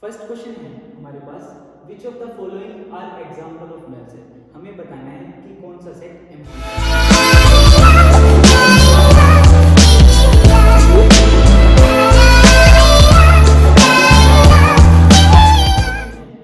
First question है हमारे पास, which of the following are example of null set. हमें बताना है कि कौन सा सेट एम्प्टी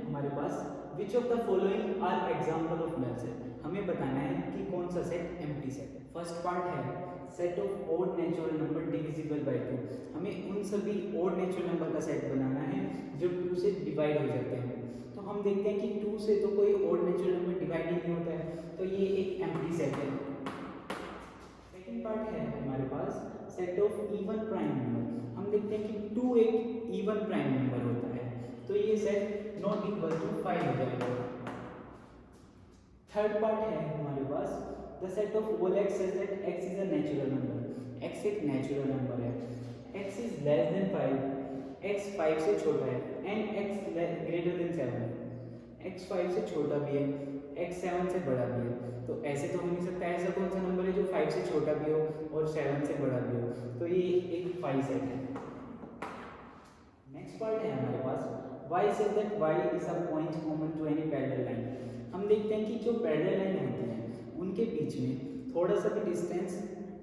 हमारे पास, which of the following are example of null set. हमें बताना है कि कौन सा सेट एम्प्टी सेट है। फर्स्ट पार्ट है set of odd natural number divisible by 2। हमें उन सभी ओड नेचुरल नंबर का सेट बनाना है जो 2 से डिवाइड हो जाते हैं। तो हम देखते हैं कि 2 से तो कोई ओड नेचुरल नंबर डिवाइड ही नहीं होता है, तो ये एक एम्प्टी सेट है। सेकंड पार्ट है हमारे पास set of even prime number. हम देखते हैं कि 2 एक इवन प्राइम नंबर होता है, तो ये सेट नॉट इक्वल टू 5 हो जाएगा। थर्ड पार्ट है हमारे पास the set of all x such that x is a natural number. x एक नेचुरल नंबर है, x is less than 5, x 5 से छोटा है, and x greater than 7, x 5 से छोटा भी है, x 7 से बड़ा भी है। तो ऐसे तो हो नहीं सकता, ऐसा कौन सा नंबर है जो 5 से छोटा भी हो और 7 से बड़ा भी हो, तो ये एक 5 सेट है। नेक्स्ट पार्ट है हमारे पास y says that y is a point common to any parallel line। हम देखते हैं कि जो पैरेलल लाइन होती है उनके बीच में थोड़ा सा भी डिस्टेंस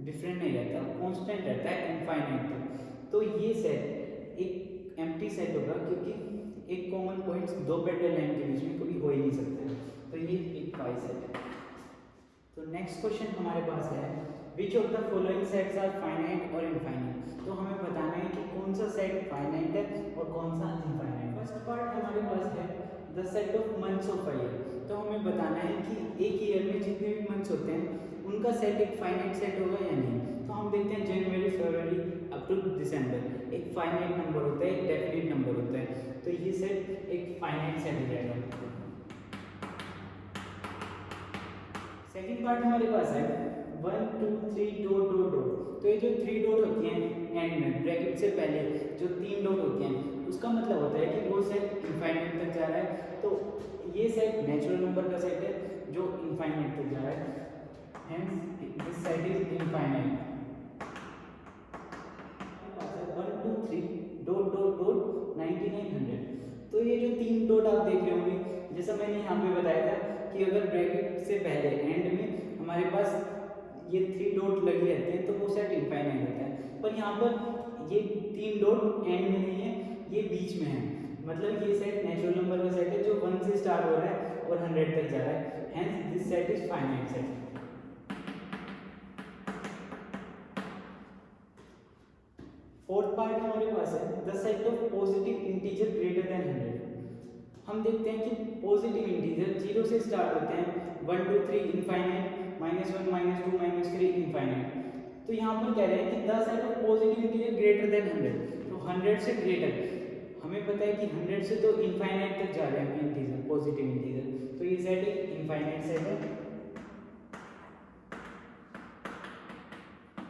डिफरेंट नहीं रहता, कांस्टेंट रहता है, इनफाइनाइट तक। तो ये सेट एक एम्प्टी सेट होगा क्योंकि एक कॉमन पॉइंट्स दो पैरेलल लाइन के बीच में कभी हो ही नहीं सकते, तो ये एक पाई सेट है। तो नेक्स्ट क्वेश्चन हमारे पास है which of the following sets are finite और इनफाइनाइट। तो हमें बताना है कि कौन सा सेट फाइनाइट है और कौन सा इनफाइनाइट। फर्स्ट पार्ट हमारे पास है the set of months of a year. तो हमें बताना है कि एक ईयर में जितने भी मंथ्स होते हैं उनका सेट एक फाइनाइट सेट होगा या नहीं। तो हम देखते हैं जनवरी फरवरी अप टू दिसंबर एक फाइनाइट नंबर होता है, एक डेफिनेट नंबर होता है, तो ये सेट एक फाइनाइट सेट हो जाएगा। सेकंड पार्ट हमारे पास है 1 2 3 डॉट डॉट डॉट। तो ये जो 3 डॉट होती हैं एंड में ब्रैकेट से पहले जो 3 डॉट होती हैं उसका मतलब होता है कि वो सेट इनफाइनाइट तक जा रहा है। तो ये सेट नेचुरल नंबर का सेट है जो इनफाइनाइट तक जा रहा है, hence this set is infinite. 1 2 3 dot dot dot 9900। तो ये जो 3 डॉट आप देख रहे होंगे, जैसा मैंने यहाँ पे बताया था कि अगर ब्रैकेट से पहले एंड में हमारे पास ये 3 डॉट लगी रहती हैं तो वो सेट इनफाइनाइट होता है, पर यहाँ पर ये 3 डॉट एंड में नहीं है, ये बीच में है। मतलब ये सेट नेचुरल नंबर का सेट है जो 1 से स्टार्ट हो रहा है और 100 तक जा रहा है, hence this set is finite set. Fourth part हमारे पास है the set of positive integer greater than 100। हम देखते हैं कि पॉजिटिव इंटीजर 0 से स्टार्ट होते हैं, 1 2 3 इनफाइनाइट, -1 -2 -3 इनफाइनाइट। तो यहाँ पर कह रहे हैं कि the set of positive integer greater than 100। तो 100 से ग्रेटर, हमें पता है कि 100 से तो इनफाइनाइट तक जा रहे हैं इंटीजर, पॉजिटिव इंटीजर, तो ये सेट एक इनफाइनाइट सेट है।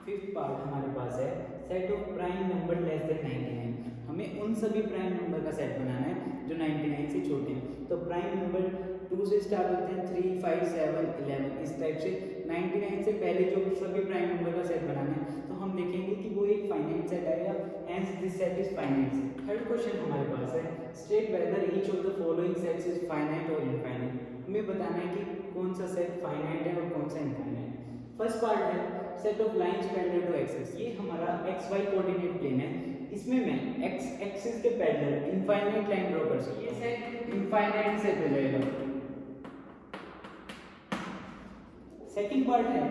फिफ्थ पार्ट हमारे पास है set of prime number less than 99। हमें उन सभी प्राइम नंबर का सेट बनाना है जो 99 से छोटे हैं। तो प्राइम नंबर 2 से स्टार्ट होते हैं, 3 5 7 11 इस टाइप से 99 से पहले जो सभी प्राइम नंबर का सेट बनाना है, तो हम देखेंगे कि वो एक फाइनाइट सेट आएगा, hence this set is finite set. Third question हमारे पास है state whether each of the following sets is finite और इनफाइनाइट। हमें बताना है कि कौन सा सेट फाइनाइट है और कौन सा इनफाइनाइट। फर्स्ट पार्ट है set of lines parallel to axis. ये हमारा एक्स वाई कोऑर्डिनेट प्लेन है, इसमें मैं एक्स एक्सिस के पैरेलल इनफाइनाइट लाइन ड्रॉ कर सकता हूं, ये सेट इनफाइनाइट सेट हो जाएगा। सेकंड पार्ट है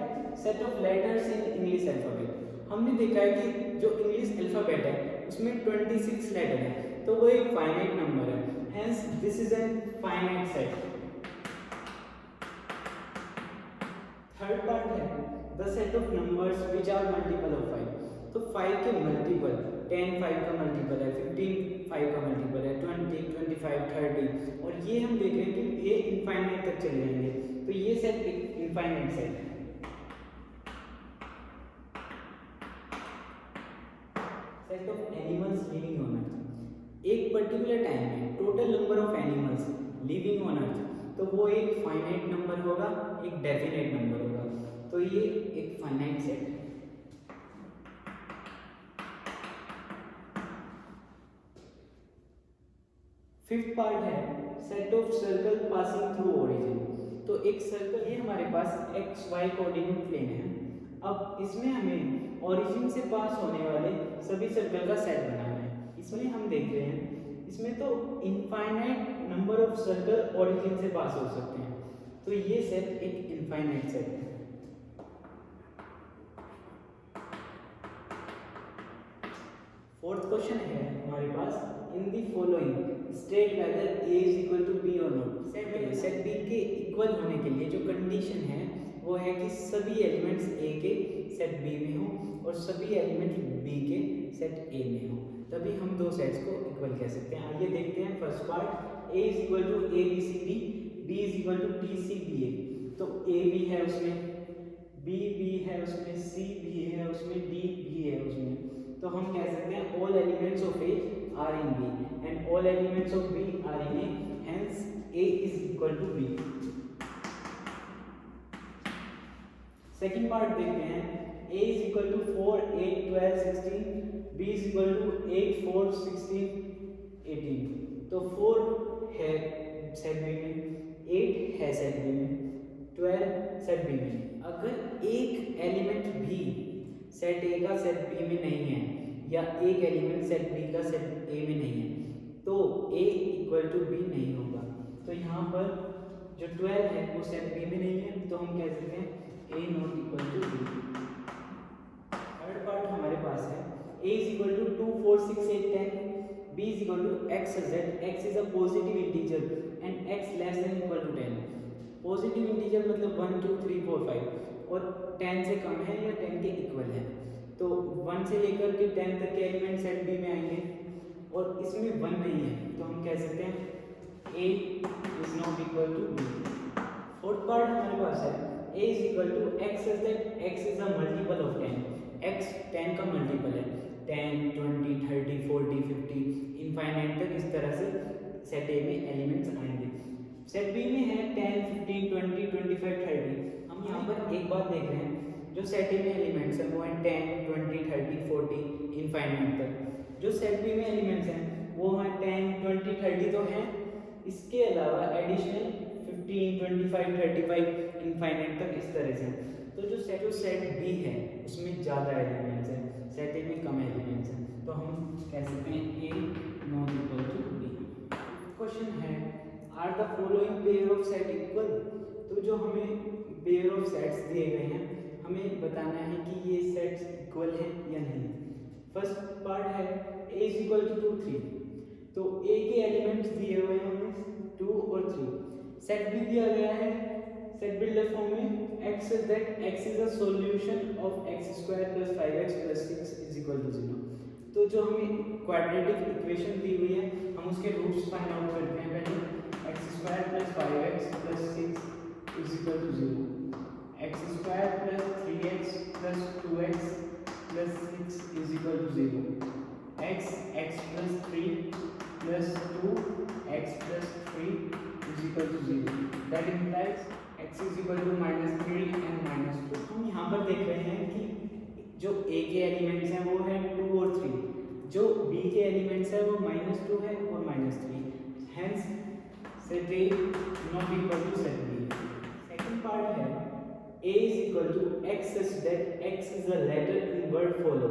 set of letters in English alphabet. हमने देखा है कि जो इंग्लिश अल्फाबेट है उसमें 26 लेटर है, तो वो एक फाइनाइट नंबर है, hence this is an finite set. Third part है the set of numbers which are multiple of 5। तो 5 के मल्टीपल, 10 5 का मल्टीपल है, 15 5 का मल्टीपल है, 20 25 30, और ये हम देख रहे हैं कि ये इनफाइनाइट तक चले जाएंगे, तो ये सेट एक इनफाइनाइट सेट है। Set of animals living on earth. एक पर्टिकुलर टाइम में total number of animals living on earth, तो वो एक फाइनाइट नंबर होगा, एक डेफिनेट नंबर होगा, तो ये एक फाइनाइट सेट है। फिफ्थ पार्ट है set of circle passing through origin. तो एक सर्कल ये हमारे पास एक्स वाई कोऑर्डिनेट प्लेन है। अब इसमें हमें ओरिजिन से पास होने वाले सभी सर्कल का सेट बनाना है। इसमें हम देख रहे हैं इसमें तो infinite number of circle origin से पास हो सकते हैं, तो ये सेट एक इनफाइनाइट सेट है। फोर्थ क्वेश्चन है हमारे पास in the following state whether A is equal to B और नॉट। सेट बी के इक्वल होने के लिए जो कंडीशन है वो है कि सभी एलिमेंट्स ए के सेट बी में हो और सभी एलिमेंट्स बी के सेट ए में हो, तभी हम दो सेट्स को इक्वल कह सकते हैं। आइए देखते हैं first part A is equal to A B C D, B is equal to D C B A. तो ए भी है उसमें, बी भी है उसमें, सी भी है उसमें, डी भी है उसमें, तो हम कह सकते हैं all elements of A are in B and all elements of B are in A, hence A is equal to B. Second part देखते हैं a is equal to 4 8 12 16, b is equal to 8 4 16 18। तो 4 है set B में, 8 है set B में, 12 set B में। अगर एक एलिमेंट भी सेट ए का सेट बी में नहीं है या एक एलिमेंट सेट बी का सेट ए में नहीं है तो a इक्वल टू बी नहीं होगा। तो यहाँ पर जो 12 है वो सेट बी में नहीं है, तो हम कह सकते हैं a not equal to B. Third part हमारे पास है a is equal to 2 4 6 8 10, b is equal to x z, x is a positive integer and x less than equal to 10। Positive integer मतलब 1 2 3 4 5 और 10 से कम है या 10 के इक्वल है, तो 1 से लेकर के 10 तक के एलिमेंट सेट बी में आएंगे और इसमें 1 नहीं है, तो हम कह सकते हैं a is not equal to b। Fourth part हमारे पास है a is equal to x is that x is a multiple of 10, x 10 का मल्टीपल है, 10 20 30 40 50 इनफाइनाइट तक इस तरह से सेट ए में एलिमेंट्स आएंगे। सेट बी में है 10 15 20 25 30। हम यहाँ पर एक बात देख रहे हैं जो सेट ए में एलिमेंट्स हैं वो हैं 10 20 30 40 इनफाइनाइट तक। जो सेट बी में एलिमेंट्स हैं वो हैं 10 20 30 तो हैं, इसके अलावा एडिशनल 15 25 35 इनफाइनाइट तक इस तरह से। तो जो सेट बी है उसमें ज़्यादा एलिमेंट्स हैं, सेट ए में कम एलिमेंट्स हैं, तो हम कह सकते हैं A not equal to B. Question है are the following pair of set equal. तो जो हमें पेयर ऑफ सेट्स दिए गए हैं हमें बताना है कि ये सेट्स इक्वल हैं या नहीं। फर्स्ट पार्ट है a इज इक्वल टू 2 3, तो a के एलिमेंट्स दिए हुए हैं हमें 2 और 3। सेट b दिया गया है सेट बिल्डर फॉर्म में x is that x is a solution of x² + 5x + 6 is equal to 0। तो जो हमें क्वाड्रेटिक इक्वेशन दी हुई है हम उसके रूट्स फाइंड आउट करते हैं। पहले x² + 5x + 6 is equal to 0, x² + 3x + 2x + 6 is equal to 0, x + 3 + 2x + 3 is equal to 0। That implies x is equal to -3 and -2। हम यहाँ पर देख रहे हैं कि जो a के एलिमेंट्स हैं वो हैं 2 और 3, जो b के एलिमेंट्स हैं वो -2 है और -3, hence set a not equal to set b। Second part है a is equal to x such that x is a letter in word follow.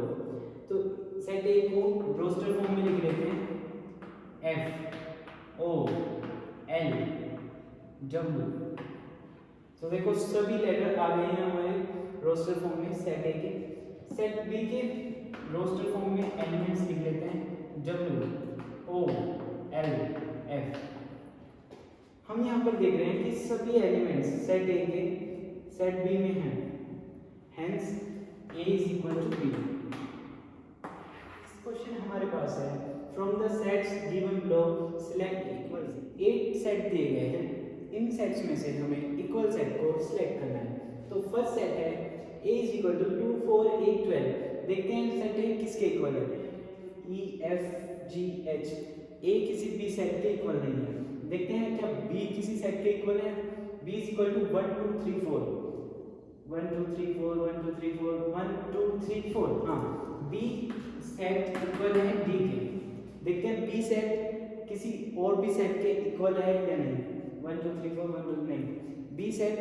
तो सेट a को रोस्टर फॉर्म में लिख लेते हैं f o l w। तो देखो सभी लेटर आ गए हैं हमारे रोस्टर फॉर्म में सेट ए के। सेट बी के रोस्टर फॉर्म में एलिमेंट्स लिख लेते हैं W O L F। हम यहाँ पर देख रहे हैं कि सभी एलिमेंट्स सेट ए के सेट बी में हैं, hence A is equal to B। Question हमारे पास है from the sets given below select equal. 8 set दिए गए हैं, इन सेट्स में से हमें इक्वल सेट को सिलेक्ट करना है। तो फर्स्ट सेट है a इज इक्वल टू 2 4 8 12। देखते हैं सेट ए किसके इक्वल है, E F G H। a किसी b सेट के इक्वल नहीं है। देखते हैं क्या b किसी सेट के इक्वल है, b इज इक्वल टू 1 2 3 4 1 2 3 4 1 2 3 4 1 2 3 4। हाँ, b सेट इक्वल है d के। देखते हैं b सेट किसी और भी सेट के इक्वल है या नहीं, 1 2 3 4 1 2 नहीं, बी सेट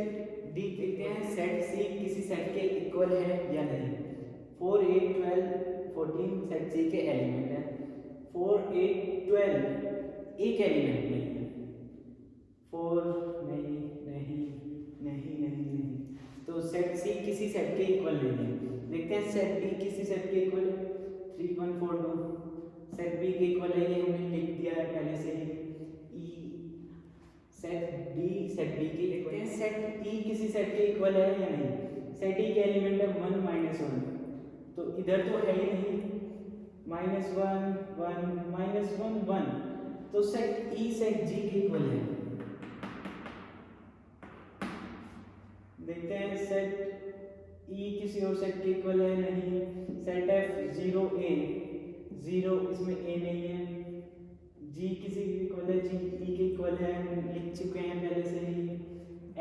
डी देखते हैं सेट सी किसी सेट के इक्वल है या नहीं, 4 8 12 14 सेट सी के एलिमेंट है, 4 8 12 एक एलिमेंट नहीं है, 4 नहीं नहीं नहीं नहीं नहीं, तो सेट सी किसी सेट के इक्वल नहीं है। देखते हैं सेट डी किसी सेट के इक्वल है, 3 1 4 2, सेट बी के इक्वल है, ये हमने लिख दिया है पहले से ही, ई सेट डी सेट बी के इक्वल है। सेट ई किसी सेट के इक्वल है या नहीं, सेट ई के एलिमेंट है 1 -1, तो इधर तो है ही नहीं, -1 1 -1 1, तो सेट ई सेट जी के इक्वल है। देखते हैं सेट ई किसी और सेट के इक्वल है नहीं, सेट एफ 0 ए 0 इसमें ए नहीं है, जी किसी के इक्वल है, जी ई के इक्वल है, हम लिख चुके हैं पहले से ही,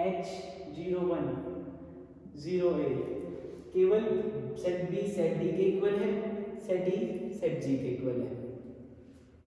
एच 0 1 0 ए, केवल सेट बी सेट डी के इक्वल है, सेट ई सेट जी के इक्वल है।